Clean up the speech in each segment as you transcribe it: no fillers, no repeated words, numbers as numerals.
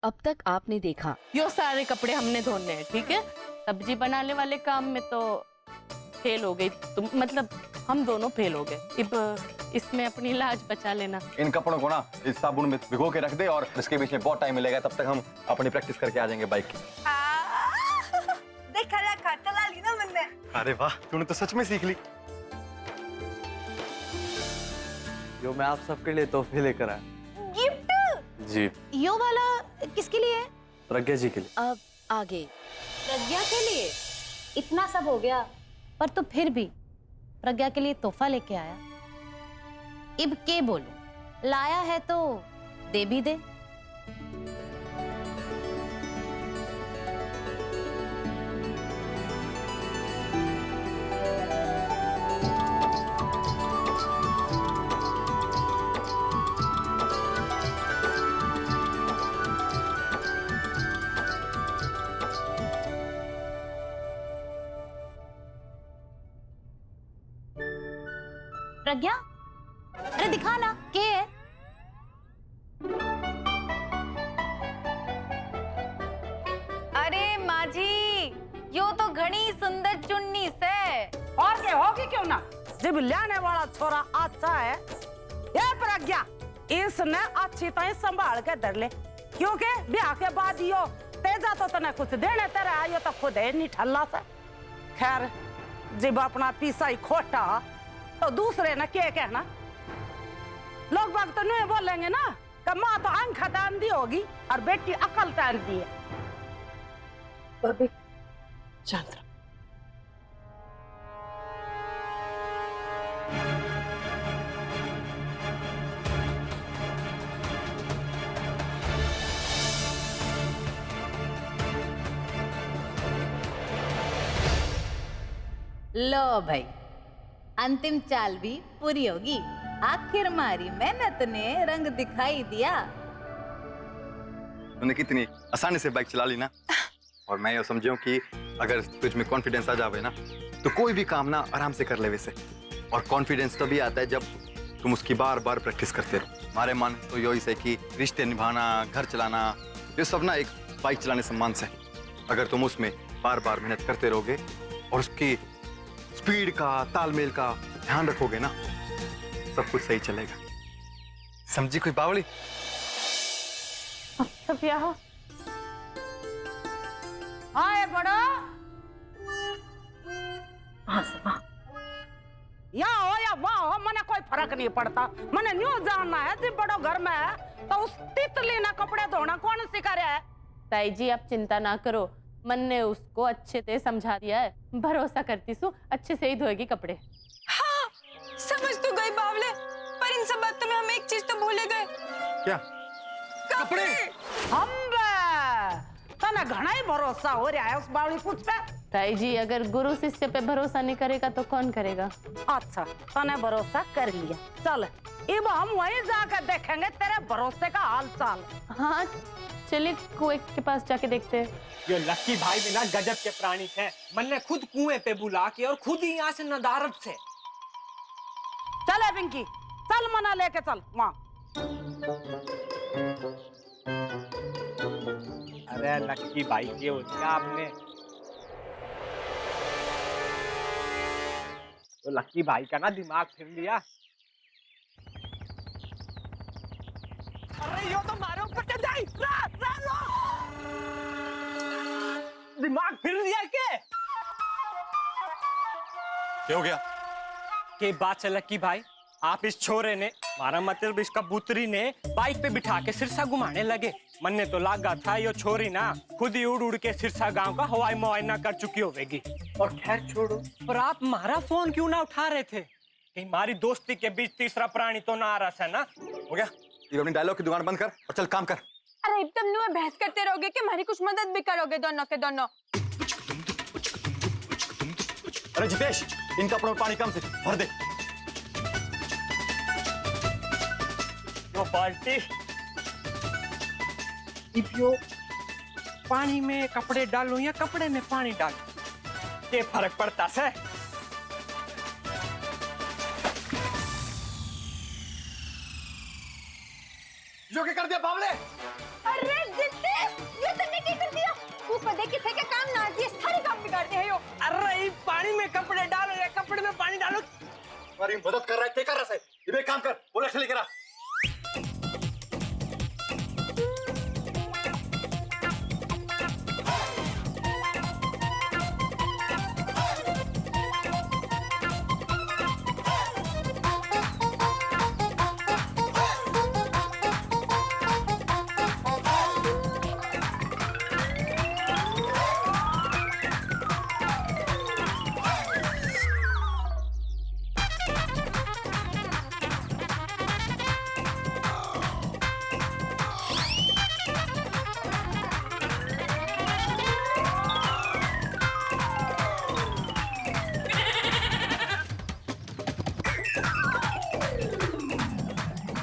अब तक आपने देखा। यो सारे कपड़े हमने धोने हैं, ठीक है? सब्जी बनाने वाले काम में तो फेल हो गई तुम, मतलब हम दोनों फेल हो गए। अब इसमें अपनी लाज बचा लेना। इन कपड़ों को ना इस साबुन में भिगो के रख दे और इसके बीच में बहुत टाइम मिलेगा, तब तक हम अपनी प्रैक्टिस करके आ जाएंगे बाइक की। देखा रखा चला ली ना मैंने। अरे वाह, तूने तो सच में सीख ली। जो मैं आप सबके लिए तोहफे लेकर आया। गिफ्ट? जी। यो वाला किसके लिए है? प्रज्ञा जी के लिए। अब आगे। प्रज्ञा के लिए? इतना सब हो गया पर तो फिर भी प्रज्ञा के लिए तोहफा लेके आया। इब के बोलूं, लाया है तो दे भी दे। प्रज्ञा, अरे दिखा ना के है? अरे माझी, यो तो घनी सुंदर चुन्नी से। और क्या होगी क्यों ना, जब लाने वाला छोरा अच्छा है। ये प्रज्ञा, इसने अच्छी तरह संभाल के धर ले, क्योंकि ब्याह के बाद यो तेजा तो तने कुछ देने तेरे आयो तो खुद है निठल्ला से। खैर जब अपना पीसा ही खोटा तो दूसरे ने क्या कहना। लोग बाग तो नहीं बोलेंगे ना कि माँ तो आंख दान दी होगी और बेटी अकल दान दी है। भाभी शांत रहो। लो भाई, अंतिम चाल भी पूरी होगी। आखिर मारी मेहनत ने रंग दिखाई दिया। तूने कितनी आसानी से बाइक चला ली ना। और मैं ये समझूं कि अगर तुझ में कॉन्फिडेंस आ जावे ना तो कोई भी काम ना आराम से कर ले वैसे। और कॉन्फिडेंस तभी आता है जब तुम उसकी बार बार प्रैक्टिस करते रहो। हमारे मन तो यही से कि रिश्ते निभाना, घर चलाना, ये सब ना एक बाइक चलाने सम्मान से। अगर तुम उसमें बार बार मेहनत करते रहोगे और उसकी स्पीड का, तालमेल का ध्यान रखोगे ना, सब कुछ सही चलेगा। समझी कोई बावली? आए बड़ा या हो या वाह हो, मने कोई फर्क नहीं पड़ता। मने न्यू जानना है जी बड़ो घर में है तो उस तितली ना कपड़े धोना कौन सिखा रहा है? ताई जी आप चिंता ना करो, मन ने उसको अच्छे से समझा दिया है। भरोसा करती सू, अच्छे से ही धोएगी कपड़े। हाँ, समझ तो गई बावले, पर इन सब बातों में हम एक चीज तो भूले गए। क्या? कपड़े। हम तना घना ही भरोसा हो रहा है उस बावली पूछ पे। ताई जी अगर गुरु शिष्य पे भरोसा नहीं करेगा तो कौन करेगा? अच्छा तने भरोसा कर लिया, चल अब हम वहीं जाकर देखेंगे तेरे भरोसे का हाल चाल। हाँ चलिए कुएं के पास जाके देखते हैं। ये लक्की भाई बिना गजब के प्राणी है। मन ने खुद कुएं पे बुला के और खुद ही यहाँ से नदारत से। चले पिंकी, चल मना लेके चल वहाँ। अरे लक्की भाई ये हो गया आपने। तो लक्की भाई का ना दिमाग फिर लिया। अरे यो तो मारो ऊपर से जाई। दिमाग फिर लिया के? क्या हो गया? के बात है लक्की भाई, आप इस छोरे ने, हमारा मतलब इस कबूतरी ने बाइक पे बिठा के सिरसा घुमाने लगे। मन ने तो लगा था यो छोरी ना खुद ही उड़ उड़ के सिरसा गांव का हवाई मुआयना कर चुकी होगी। और खैर छोड़ो, पर आप हमारा फोन क्यों ना उठा रहे थे? कहीं हमारी दोस्ती के बीच तीसरा प्राणी तो ना आ रहा है ना? हो गया, ये अपनी डायलॉग की दुकान बंद कर और चल काम कर। अरे तुम लोग बहस करते रहोगे कि हमारी कुछ मदद भी करोगे दोनों के दोनों। अरे जितेश, इन कपड़ों में पानी कम से भर दे। वो बाल्टी यो पानी में कपड़े डालो या कपड़े में पानी डालो, ये फर्क पड़ता है। जो क्या कर दिया बावले? अरे जितेश तुम्हारी मदद कर रहा है, क्या कर रहा है? ये एक काम कर, पुलिस लेकर आ।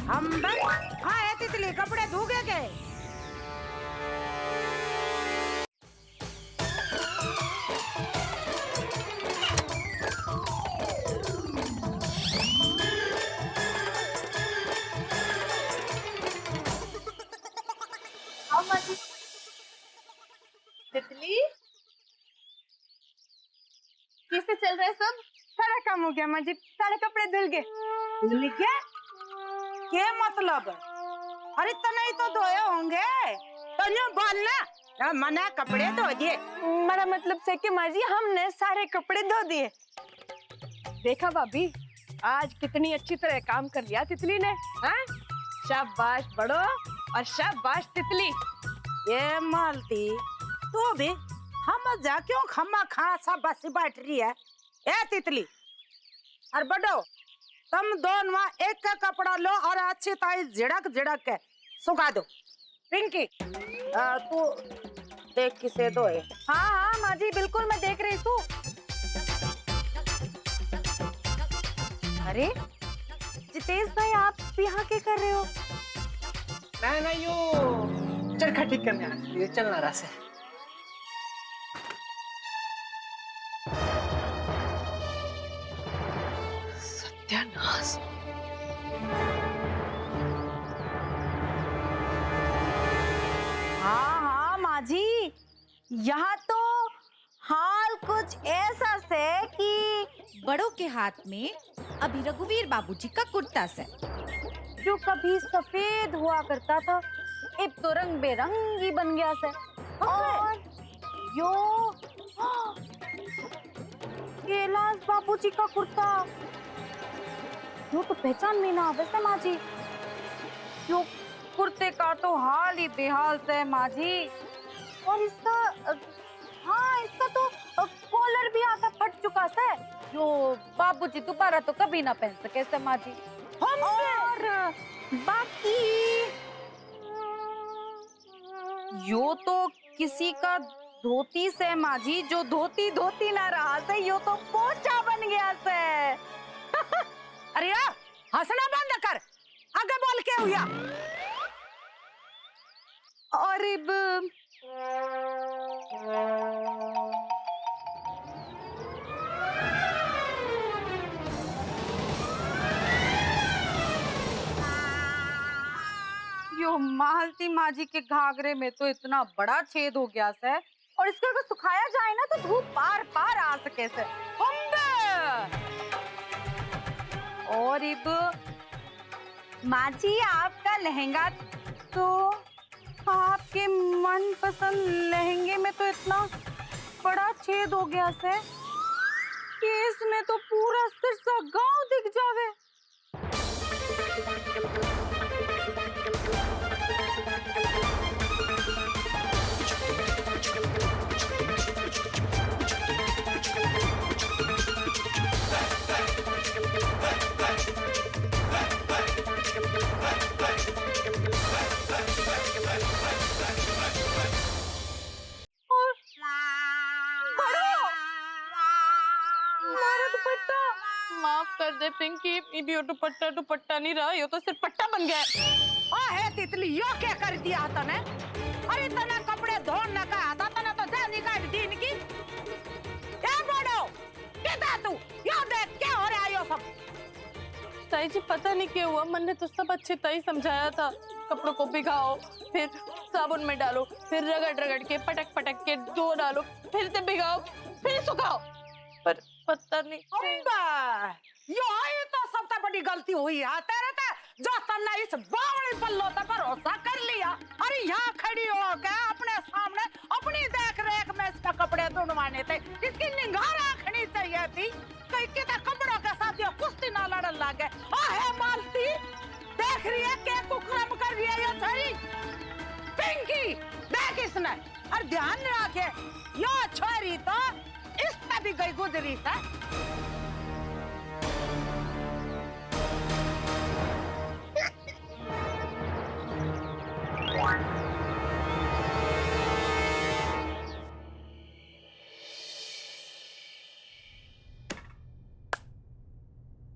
हम बस हाँ है तितली, कपड़े धोगे के? तितली कैसे चल रहा है सब? सारा काम हो गया माँ जी, सारे कपड़े धुल गए। धुल गए? क्या मतलब? अरे तने ही तो धोए होंगे, तने बोलना मना कपड़े धो दिए। मेरा मतलब से कि माँ जी हमने सारे कपड़े धो दिए। देखा भाभी, आज कितनी अच्छी तरह काम कर लिया तितली ने। हाँ, शाबाश बड़ो और शाबाश तितली। ये मालती तू भी हम जा क्यों खम्मा खा सब बस बैठ रही है? ए तितली और बड़ो, तुम दोनों एक का कपड़ा लो और अच्छी तरह झिड़क झिड़क के सुखा दो। पिंकी तू देख किसे धोए। हाँ हाँ माँ जी, बिल्कुल मैं देख रही हूँ। अरे जितेश भाई, आप यहाँ क्या कर रहे हो? मैं ना यूं चरखा ठीक करने आया, ये चलना रहा से। सत्यानाश। हाँ हाँ माँ जी, यहाँ तो हाल कुछ ऐसा से कि बड़ों के हाथ में अभी रघुवीर बाबूजी का कुर्ता से, जो कभी सफेद हुआ करता था, अब तो रंग बेरंगी बन गया से। और यो कैलाश बाबूजी का कुर्ता, यो तो पहचान में ना आवे से माँ जी। यो कुर्ते का तो हाल ही बेहाल से माँ जी। और इसका हाँ, इसका तो कॉलर भी आधा फट चुका से, जो बाबूजी दोबारा तो कभी ना पहन सके से माँ जी। और बाकी यो तो किसी का धोती से माँ जी, जो धोती धोती ना रहा से, यो तो पोछा बन गया से। अरे यार हंसना बंद कर, आगे बोल के हुआ। और अब यो मालती माँ जी के घाघरे में तो इतना बड़ा छेद हो गया से, और इसको अगर सुखाया जाए ना तो धूप पार पार आ सके से। और अब माँ जी, आपका लहंगा तो, आपके मनपसंद लहंगे में तो इतना बड़ा छेद हो गया से कि इसमें तो पूरा सिरसा गांव दिख जावे। माफ कर दे पिंकी, ये दुपट्टा दुपट्टा नहीं रहा, ये तो सिर्फ पट्टा बन गया है। ओ है तितली, यो क्या कर दिया तने? अरे तने कपड़े धोने का आता, तने तो जानी काट दी इनकी। ए बड़ो, किधर तू? यो देख क्या हो रहा है यो सब? ताई जी पता नहीं क्या हुआ, मैंने तो सब अच्छे तरह समझाया था। कपड़ों को भिगाओ, फिर साबुन में डालो, फिर रगड़ रगड़ के पटक पटक के धो डालो, फिर से भिगाओ, फिर सुखाओ, पर पता नहीं। अम्बा, यो आई तो सबसे बड़ी गलती हुई है तेरे ते, जो तन्ने इस बावली पल्लो पे भरोसा कर लिया। अरे यहाँ खड़ी हो के अपने सामने अपनी देख रेख में इसका कपड़े धुलवाने थे, इसकी निगाह रखनी चाहिए थी। कहीं के कपड़ों के साथ ये कुश्ती ना लड़न लगे। आहे मालती देख रही है के कुकरम कर रही है ये छोरी पिंकी, देख इसने। और ध्यान रखे यो छोरी तो इस पे भी गई गुजरी था।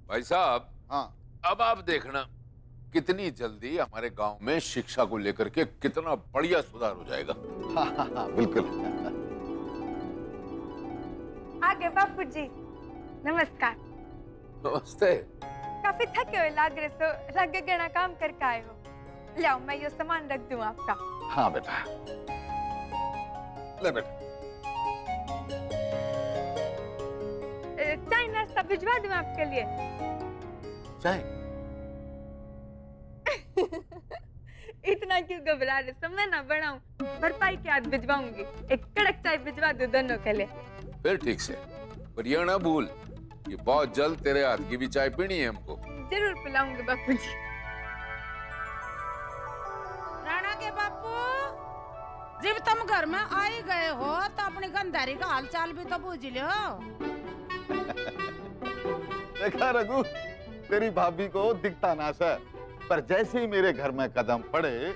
भाई साहब, हाँ अब आप देखना कितनी जल्दी हमारे गांव में शिक्षा को लेकर के कितना बढ़िया सुधार हो जाएगा। हाँ, बिल्कुल। आगे बापू जी, नमस्कार। नमस्ते। काफी थके हुए लग रहे, सो रग गणा काम करके आए हो। लाओ मैं ये सामान रख दूं आपका। हाँ बेटा, ले बेटा। चाय नाश्ता भिजवा दूं आपके लिए? चाय? इतना क्यों घबरा रहे? सब मैं ना बनाऊं, भरपाई के हाथ भिजवाऊंगी। एक कड़क चाय भिजवा दूं दोनों के लिए। फिर ठीक से, पर यह ना भूल कि बहुत जल्द तेरे हाथ की भी चाय पीनी है हमको। जरूर पिलाऊंगी बापू जी। राणा के बापू, जब तुम घर में आ ही गए हो तो अपनी गंधारी का हालचाल भी तो पूछ लो। देखा रघु, तेरी भाभी को दिखता नाश है, पर जैसे ही मेरे घर में कदम पड़े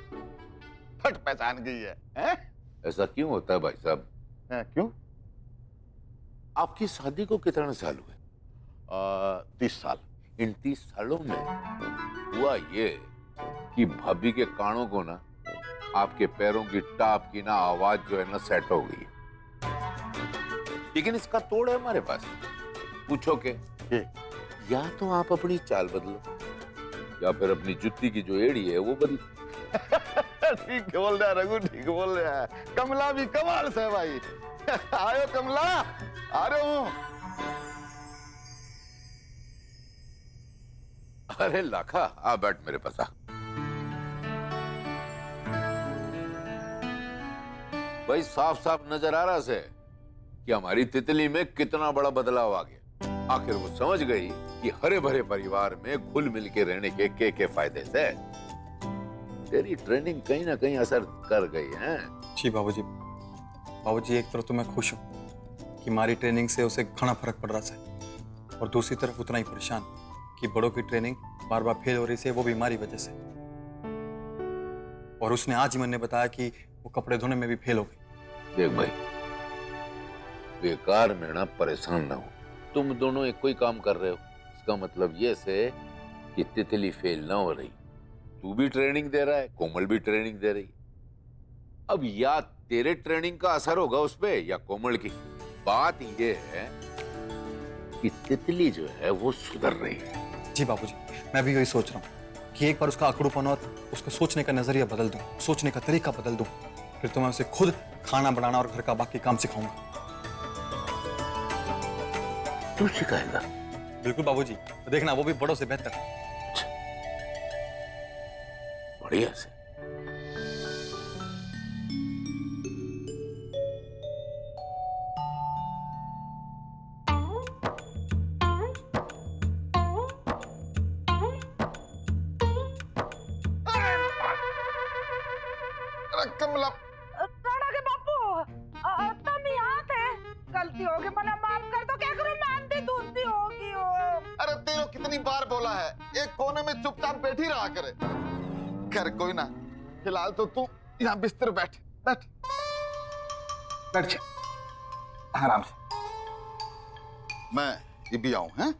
फट पहचान गई है, हैं? ऐसा क्यों होता है भाई साहब? क्यों? आपकी शादी को कितने साल हुए? 30 साल। इन 30 सालों में हुआ ये कि भाभी के कानों को ना आपके पैरों की टाप की ना आवाज जो है ना सेट हो गई। लेकिन इसका तोड़ है हमारे पास। पूछो के या तो आप अपनी चाल बदलो या फिर अपनी जुत्ती की जो एड़ी है वो बदलो। ठीक बोल रहा है रघु, ठीक बोल रहा है। कमला भी कमाल से भाई। आयो कमला, आ रहे हूँ। अरे लाखा, आ बैठ मेरे पास आ। भाई साफ साफ नजर आ रहा है कि हमारी तितली में कितना बड़ा बदलाव आ गया। आखिर वो समझ गई कि हरे भरे परिवार में घुल मिल के रहने के फायदे से तेरी ट्रेनिंग कहीं ना कहीं असर कर गई है। जी बाबूजी, बाबूजी एक तरफ तो मैं खुश हूँ कि हमारी ट्रेनिंग से उसे घना फर्क पड़ रहा है, और दूसरी तरफ उतना ही परेशान कि बड़ों की ट्रेनिंग बार बार फेल हो रही है, वो भी हमारी वजह से। और उसने आज ही मैंने बताया कि वो कपड़े धोने में भी फेल हो गई। देख भाई, बेकार में ना परेशान ना हो। तुम दोनों एक कोई काम कर रहे हो, इसका मतलब ये से कि तितली फेल ना हो रही। तू भी ट्रेनिंग दे रहा है, कोमल भी ट्रेनिंग दे रही। अब या तेरे ट्रेनिंग का असर होगा उस पे या कोमल की। बात ये है कि तितली जो है वो सुधर रही है। जी बाबूजी, मैं भी यही सोच रहा हूँ कि एक बार उसका आकड़ूपन और उसका सोचने का नजरिया बदल दूं, सोचने का तरीका बदल दूं, फिर तो मैं उसे खुद खाना बनाना और घर का बाकी काम सिखाऊंगा। तू सिखाएगा? बिल्कुल बाबूजी, तो देखना वो भी बड़ों से बेहतर। बढ़िया से। कमला, राणा के बापू, तुम यहाँ थे? गलती हो गई, मना माफ कर दो। क्या करूं, मैं अंधी धुंधी होगी हो। अरे तेरे कितनी बार बोला है एक कोने में चुपचाप बैठी रहा करे। खैर कोई ना, फिलहाल तो तू यहाँ बिस्तर बैठ बैठ बैठ जा आराम से। मैं ये भी आऊं हैं?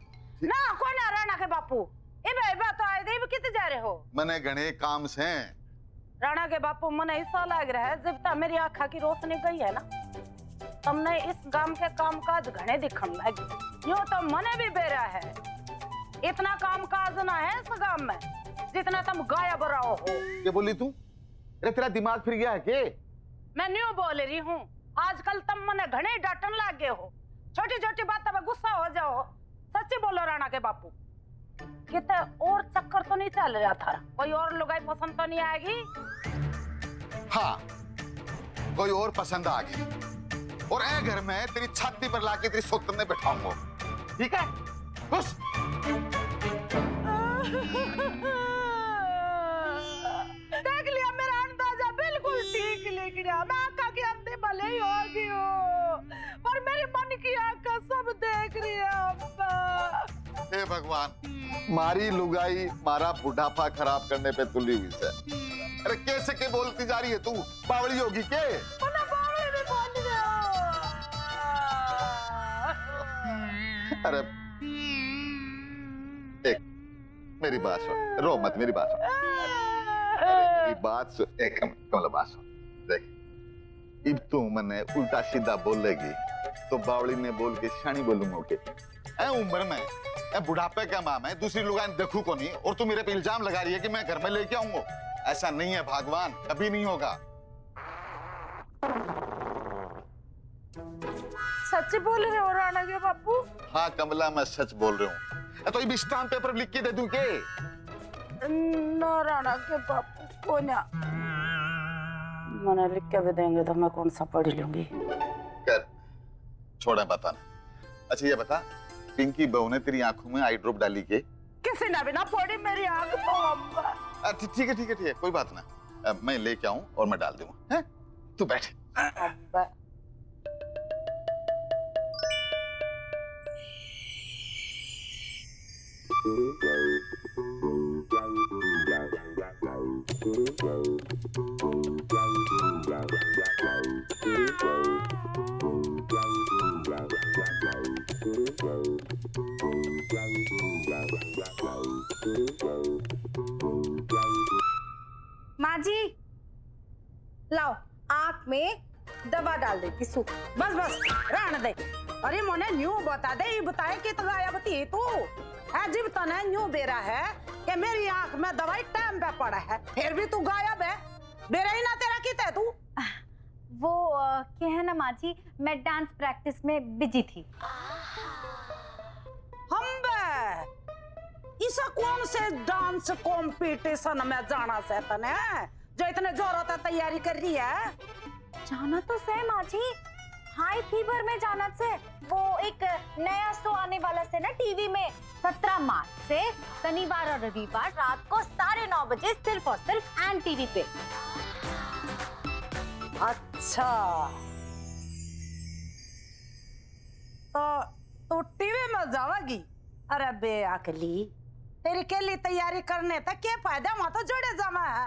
ना कोई ना राणा के बापू, इबे बात आए दे, इबे किते जा रहे हो? मैंने घने काम से। राणा के बापू, मने ऐसा लग रहा है जब तक मेरी आंखा की रोशनी गई है ना, तुमने इस गांव के कामकाज घने दिखन लगे। यो तो मने भी बेरा है, इतना कामकाज ना है इस गांव में जितना तुम गायब रहो हो। क्या बोली तू? अरे तेरा दिमाग फिर गया है के? मैं न्यू बोल रही हूँ, आजकल तुम मने घने डांटन लगे हो। छोटी छोटी बातों में गुस्सा हो जाओ। सच्ची बोलो राणा के बापू, कितने और चक्कर तो नहीं चल रहा था? कोई और लुगाई पसंद तो नहीं आएगी? हाँ, कोई और पसंद आ गई और ए घर में तेरी छाती पर लाके तेरी सोतन में बैठाऊंगा, ठीक है? खुश? देख लिया, मेरा अंदाजा बिल्कुल ठीक लिख गया। मैं आका की अंधे भले ही होगी हो, पर मेरे मन की आका सब देख रही है अब्बा। हे भगवान, मारी लुगाई मारा बुढ़ापा खराब करने पे तुली हुई है। अरे कैसे के बोलती जा रही है तू? बावड़ी होगी के? बावड़ी भी बोल रहे हो। अरे एक मेरी बात सुन, रो मत, मेरी बात सुन, मेरी बात सुन, एक कमला बात सुन। देख, अब तू मने उल्टा सीधा बोलेगी तो बावड़ी ने बोल के शानी बोलूंगा के ए उम्र में, ए बुढ़ापे का माँ मैं दूसरी लोग देखू को नहीं, और तू मेरे पे इल्जाम लगा रही है कि मैं घर में लेके आऊंगा। ऐसा नहीं है भगवान, कभी नहीं होगा। सच बोल रहे हो राणा के बापू? हाँ कमला, मैं सच बोल रहा हूँ। तो ये स्टाम्प पेपर लिख के दे दूं के? ना राणा के बापू को ना, मैंने लिख के भी देंगे तो मैं कौन सा पढ़ लूंगी। कर छोड़ा बताना। अच्छा ये बता, पिंकी बहू ने तेरी आंखों में आई ड्रॉप डाली के? किसी ने भी ना पड़ी मेरी आंख तो अब्बा। ठीक है ठीक है ठीक है, कोई बात ना, मैं लेके आऊं और मैं डाल दूंगा, हैं? तू बैठ। अब्बा माँ जी, लाओ आँख में दवा डाल देती सु। बस बस रहने दे। अरे मोने न्यू बता दे, ये बताए कि तो गायबती तू अजीब तने न्यू बेरा है कि मेरी आंख में दवाई टाइम पे पड़ा है, फिर भी तू गायब है। बेरा ही ना तेरा किते तू? वो क्या है ना माँ जी, मैं डांस प्रैक्टिस में बिजी थी। हम इसा कौन से डांस कंपटीशन में जाना से तने जो इतने जोरों से तैयारी कर रही है? जाना तो से माँ जी, हाई फीवर में जाना से। वो एक नया शो आने वाला से ना टीवी में, 17 मार्च से शनिवार और रविवार रात को 9:30 बजे सिर्फ और सिर्फ एन टीवी पे। अच्छा, तो टीवी में जाओगी? अरे बे अकली, तेरी के लिए तैयारी करने तक क्या फायदा, वहां तो जोड़े जमा है।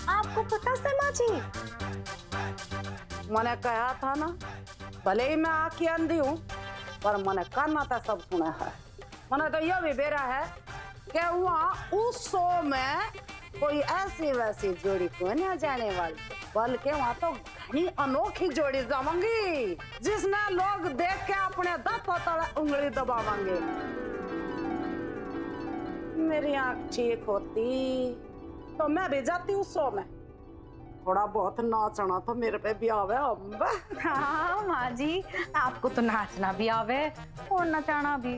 आपको पता से माँ जी? मैंने कहा था ना, भले ही मैं आँखी अंधी हूँ पर मैंने काना था सब सुना है। मैंने तो यह भी बेरा है कि वहाँ उस शो में कोई ऐसी वैसी जोड़ी को नहीं जाने वाली, बल्कि वहाँ तो घनी अनोखी जोड़ी जाऊंगी जिसमें लोग देख के अपने दांतों तले उंगली दबावेंगे। मेरी आँख ठीक होती तो मैं भी जाती उस शो में, थोड़ा बहुत नाचना तो मेरे पे भी आवे अम्बा। हाँ माँ जी, आपको तो नाचना भी आवे और नचाना भी।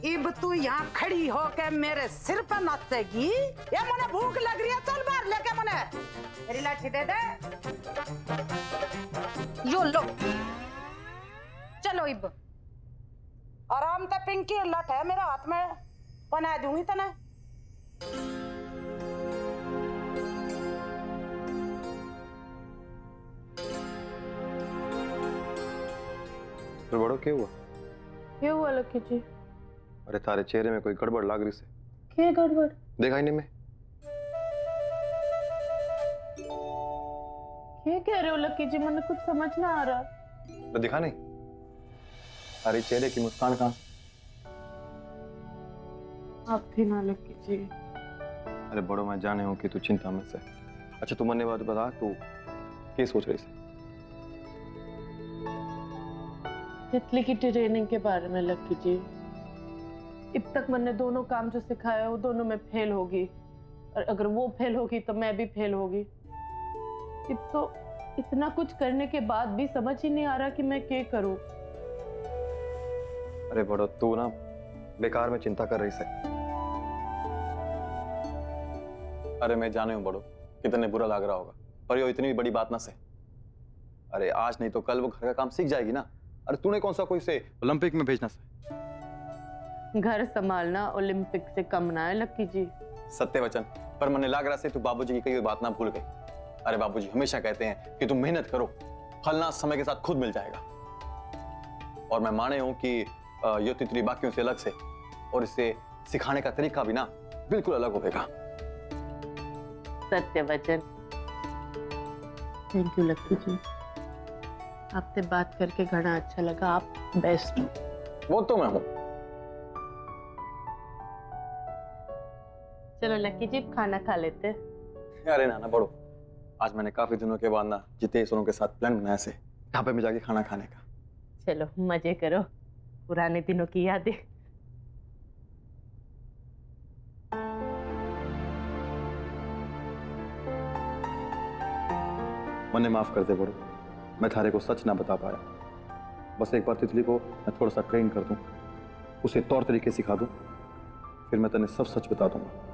इब तू यहाँ खड़ी हो के मेरे सिर पे नाचेगी? ये मुझे भूख लग रही है, चल बाहर लेके मुझे मेरी लाठी दे दे। यो लो, चलो इब। आराम से पिंकी लठ है मेरे हाथ में, बना दूंगी तने। फिर बड़ो क्या हुआ? क्या हुआ लक्की जी? अरे तारे चेहरे में कोई गड़बड़ लग रही से। क्या गड़बड़? देखा ही नहीं मैं। क्या कह रहे हो लक्की जी, मुझे कुछ समझ ना आ रहा। तो दिखा नहीं? तारे चेहरे की मुस्कान कहाँ? आप थी ना लक्की जी। अरे बड़ो मैं जाने हूँ कि तू चिंता में से। अच्छा तू मन्ने बात बता, तू क्या सोच रही से? तितली की ट्रेनिंग के बारे में लक्की जी। अब तक मैंने दोनों काम जो सिखाया वो दोनों में फेल होगी, और अगर वो फेल होगी तो मैं भी फेल होगी। अब तो इतना कुछ करने के बाद भी समझ ही नहीं आ रहा कि मैं क्या करूं। अरे बड़ो तू ना बेकार में चिंता कर रही से। अरे मैं जाने हूँ बड़ो कितने बुरा लग रहा होगा, पर ये इतनी बड़ी बात ना से। अरे आज नहीं तो कल वो घर का काम सीख जाएगी ना। अरे तूने कौन सा कोई से ओलंपिक में भेजना से। घर संभालना ओलंपिक से कम ना है लक्की जी। सत्य वचन, पर मैंने लग रहा से तू बाबूजी की कही हुई बात ना भूल गई। अरे बाबूजी हमेशा कहते हैं कि तुम मेहनत करो, फल ना समय के साथ खुद मिल जाएगा। और मैं माने हूं कि ये तितली बाकियों से अलग से, और इसे सिखाने का तरीका भी ना बिल्कुल अलग होगा। सत्य वचन। थैंक यू लक्की जी, आपसे बात करके घना अच्छा लगा। आप बेस्ट हो। वो तो मैं हूं। चलो लक्की जी खाना खा लेते हैं। अरे नाना बड़ो, आज मैंने काफी दिनों के बाद ना जितेश्वरों के साथ प्लान बनाया से ढाबे में जाके खाना खाने का। चलो मजे करो, पुराने दिनों की यादें। मन्ने माफ कर दे बड़ो, मैं थारे को सच ना बता पाया। बस एक बार तितली को मैं थोड़ा सा ट्रेन कर दूं, उसे तौर तरीके सिखा दूं, फिर मैं तने सब सच बता दूंगा।